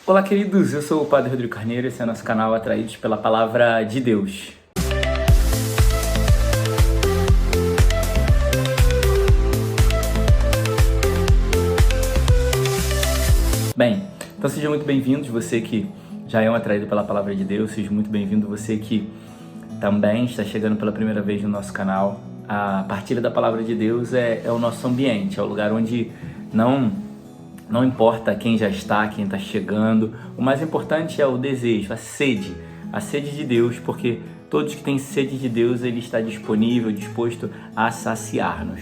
Olá, queridos, eu sou o Padre Rodrigo Carneiro, esse é o nosso canal Atraídos pela Palavra de Deus. Bem, então sejam muito bem-vindos, você que já é um atraído pela Palavra de Deus, seja muito bem-vindo, você que também está chegando pela primeira vez no nosso canal. A partilha da Palavra de Deus é o nosso ambiente, é o lugar onde não importa quem já está, quem está chegando, o mais importante é o desejo, a sede de Deus, porque todos que têm sede de Deus, Ele está disponível, disposto a saciar-nos.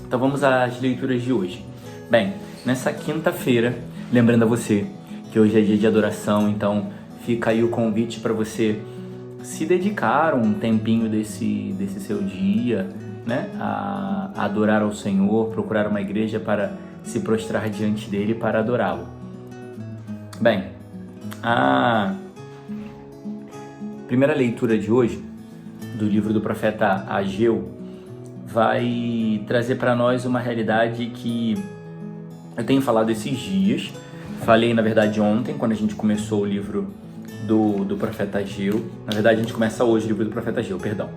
Então vamos às leituras de hoje. Bem, nessa quinta-feira, lembrando a você que hoje é dia de adoração, então fica aí o convite para você se dedicar um tempinho desse seu dia, né, a adorar ao Senhor, procurar uma igreja para se prostrar diante dele para adorá-lo. Bem, a primeira leitura de hoje, do livro do profeta Ageu, vai trazer para nós uma realidade que eu tenho falado esses dias. Falei, na verdade, ontem, quando a gente começou o livro do profeta Ageu. Na verdade, a gente começa hoje o livro do profeta Ageu, perdão.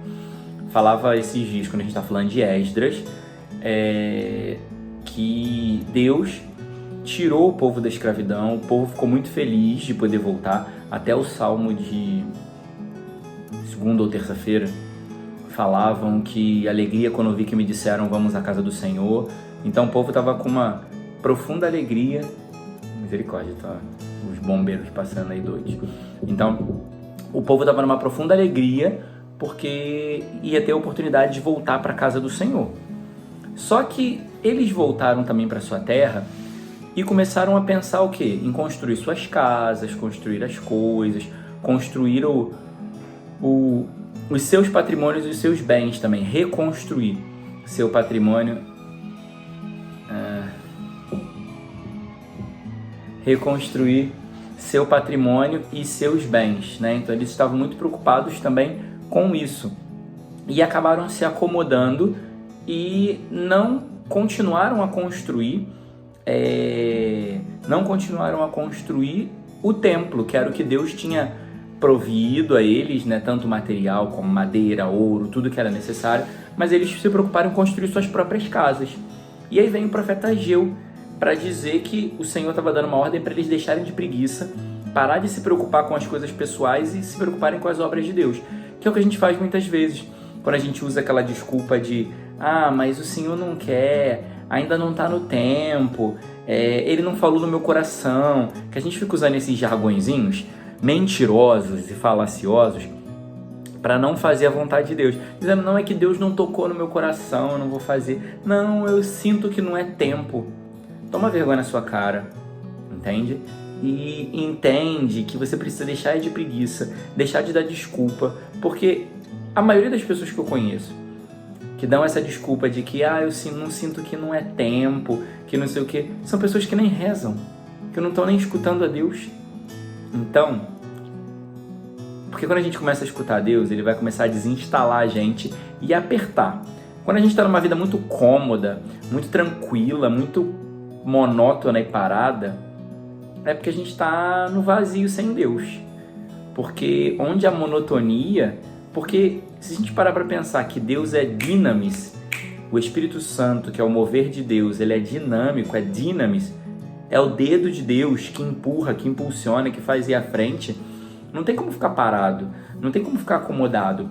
Falava esses dias, quando a gente está falando de Esdras, que Deus tirou o povo da escravidão, o povo ficou muito feliz de poder voltar. Até o salmo de segunda ou terça-feira falavam que alegria quando eu vi que me disseram vamos à casa do Senhor. Então o povo estava com uma profunda alegria. Misericórdia, tá? Os bombeiros passando aí doidos. Então o povo estava numa profunda alegria porque ia ter a oportunidade de voltar para a casa do Senhor. Só que eles voltaram também para sua terra e começaram a pensar o quê? Em construir suas casas, construir as coisas, construir os seus patrimônios e os seus bens também, reconstruir seu patrimônio, reconstruir seu patrimônio e seus bens, né? Então eles estavam muito preocupados também com isso e acabaram se acomodando e não continuaram a construir o templo, que era o que Deus tinha provido a eles, né? Tanto material como madeira, ouro, tudo que era necessário, mas eles se preocuparam em construir suas próprias casas. E aí vem o profeta Ageu para dizer que o Senhor estava dando uma ordem para eles deixarem de preguiça, parar de se preocupar com as coisas pessoais e se preocuparem com as obras de Deus, que é o que a gente faz muitas vezes, quando a gente usa aquela desculpa de mas o Senhor não quer, ainda não está no tempo, Ele não falou no meu coração, que a gente fica usando esses jargõezinhos mentirosos e falaciosos para não fazer a vontade de Deus, dizendo, não, é que Deus não tocou no meu coração, eu não vou fazer, não, eu sinto que não é tempo. Toma vergonha na sua cara, entende? E entende que você precisa deixar de preguiça, deixar de dar desculpa, porque a maioria das pessoas que eu conheço que dão essa desculpa de que eu não sinto que não é tempo, que não sei o que, são pessoas que nem rezam, que não estão nem escutando a Deus. Então, porque quando a gente começa a escutar a Deus, Ele vai começar a desinstalar a gente e apertar. Quando a gente está numa vida muito cômoda, muito tranquila, muito monótona e parada, é porque a gente está no vazio sem Deus. Porque onde a monotonia... Porque se a gente parar para pensar que Deus é dinamis, o Espírito Santo, que é o mover de Deus, ele é dinâmico, é dinamis, é o dedo de Deus que empurra, que impulsiona, que faz ir à frente, não tem como ficar parado, não tem como ficar acomodado,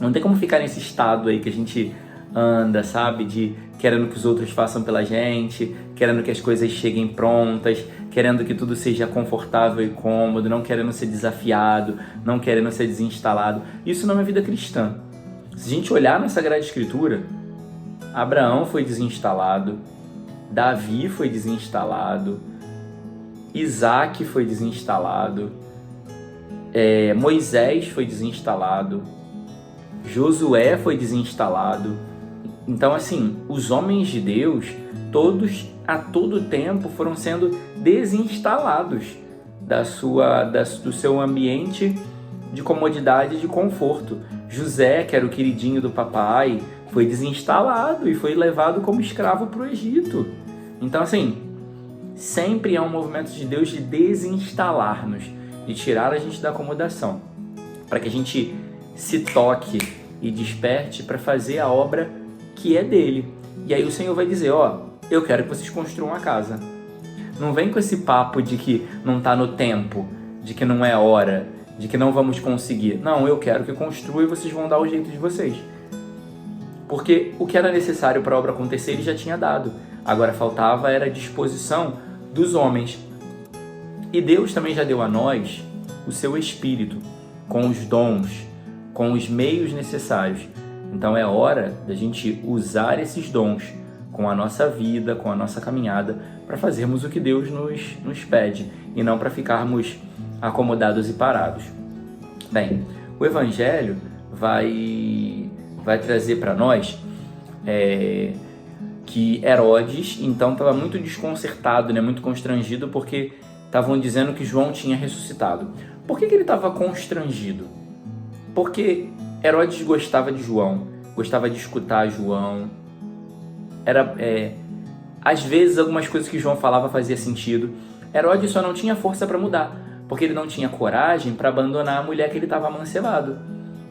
não tem como ficar nesse estado aí que a gente anda, sabe, de querendo que os outros façam pela gente, querendo que as coisas cheguem prontas, querendo que tudo seja confortável e cômodo, não querendo ser desafiado, não querendo ser desinstalado. Isso não é vida cristã. Se a gente olhar na Sagrada Escritura, Abraão foi desinstalado, Davi foi desinstalado, Isaac foi desinstalado, Moisés foi desinstalado, Josué foi desinstalado. Então, assim, os homens de Deus, todos a todo tempo foram sendo desinstalados do seu ambiente de comodidade e de conforto. José, que era o queridinho do papai, foi desinstalado e foi levado como escravo para o Egito. Então, assim, sempre é um movimento de Deus de desinstalar-nos, de tirar a gente da acomodação, para que a gente se toque e desperte para fazer a obra que é dele. E aí o Senhor vai dizer, eu quero que vocês construam a casa. Não vem com esse papo de que não está no tempo, de que não é hora, de que não vamos conseguir. Não, eu quero que construa e vocês vão dar o jeito de vocês. Porque o que era necessário para a obra acontecer, ele já tinha dado. Agora faltava era a disposição dos homens. E Deus também já deu a nós o seu Espírito, com os dons, com os meios necessários. Então é hora da gente usar esses dons com a nossa vida, com a nossa caminhada, para fazermos o que Deus nos pede, e não para ficarmos acomodados e parados. Bem, o Evangelho vai trazer para nós que Herodes, então, estava muito desconcertado, muito constrangido, porque estavam dizendo que João tinha ressuscitado. Por que ele estava constrangido? Porque Herodes gostava de João, gostava de escutar João. Às vezes, algumas coisas que João falava fazia sentido. Herodes só não tinha força para mudar, porque ele não tinha coragem para abandonar a mulher que ele estava amancebado.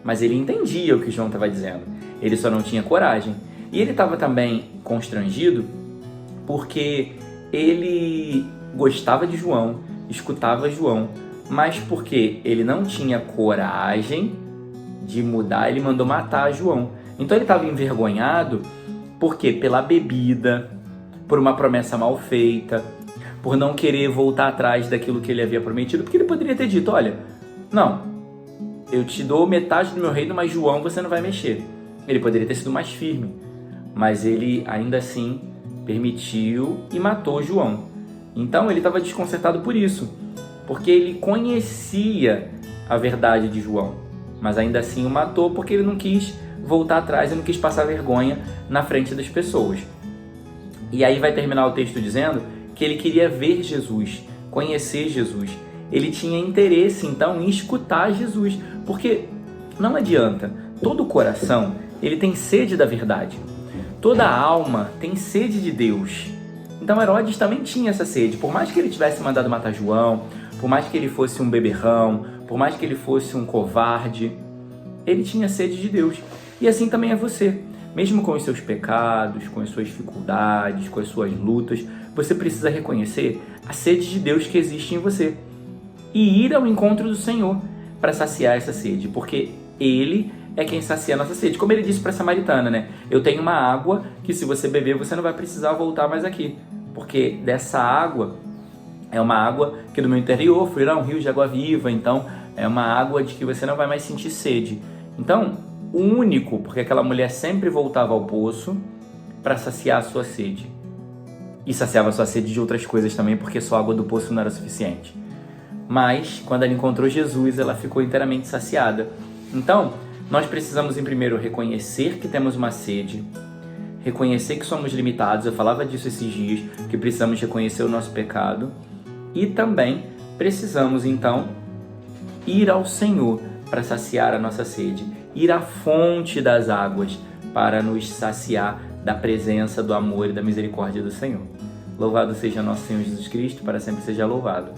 Mas ele entendia o que João estava dizendo. Ele só não tinha coragem. E ele estava também constrangido porque ele gostava de João, escutava João, mas porque ele não tinha coragem de mudar, ele mandou matar João. Então ele estava envergonhado porque pela bebida, por uma promessa mal feita, por não querer voltar atrás daquilo que ele havia prometido, porque ele poderia ter dito, olha, não, eu te dou metade do meu reino, mas João você não vai mexer. Ele poderia ter sido mais firme, mas ele ainda assim permitiu e matou João. Então ele estava desconcertado por isso, porque ele conhecia a verdade de João, mas ainda assim o matou porque ele não quis voltar atrás e não quis passar vergonha na frente das pessoas. E aí vai terminar o texto dizendo que ele queria ver Jesus, conhecer Jesus. Ele tinha interesse, então, em escutar Jesus, porque não adianta, todo coração ele tem sede da verdade, toda alma tem sede de Deus. Então Herodes também tinha essa sede, por mais que ele tivesse mandado matar João, por mais que ele fosse um beberrão, por mais que ele fosse um covarde, ele tinha sede de Deus. E assim também é você. Mesmo com os seus pecados, com as suas dificuldades, com as suas lutas, você precisa reconhecer a sede de Deus que existe em você e ir ao encontro do Senhor para saciar essa sede, porque Ele é quem sacia a nossa sede. Como Ele disse para a samaritana, eu tenho uma água que se você beber, você não vai precisar voltar mais aqui, porque dessa água é uma água que do meu interior fluirá um rio de água viva, então é uma água de que você não vai mais sentir sede. Então, o único, porque aquela mulher sempre voltava ao poço para saciar a sua sede. E saciava a sua sede de outras coisas também, porque só a água do poço não era suficiente. Mas, quando ela encontrou Jesus, ela ficou inteiramente saciada. Então, nós precisamos, em primeiro, reconhecer que temos uma sede, reconhecer que somos limitados, eu falava disso esses dias, que precisamos reconhecer o nosso pecado, e também precisamos, então, ir ao Senhor para saciar a nossa sede, ir à fonte das águas para nos saciar da presença, do amor e da misericórdia do Senhor. Louvado seja nosso Senhor Jesus Cristo, para sempre seja louvado.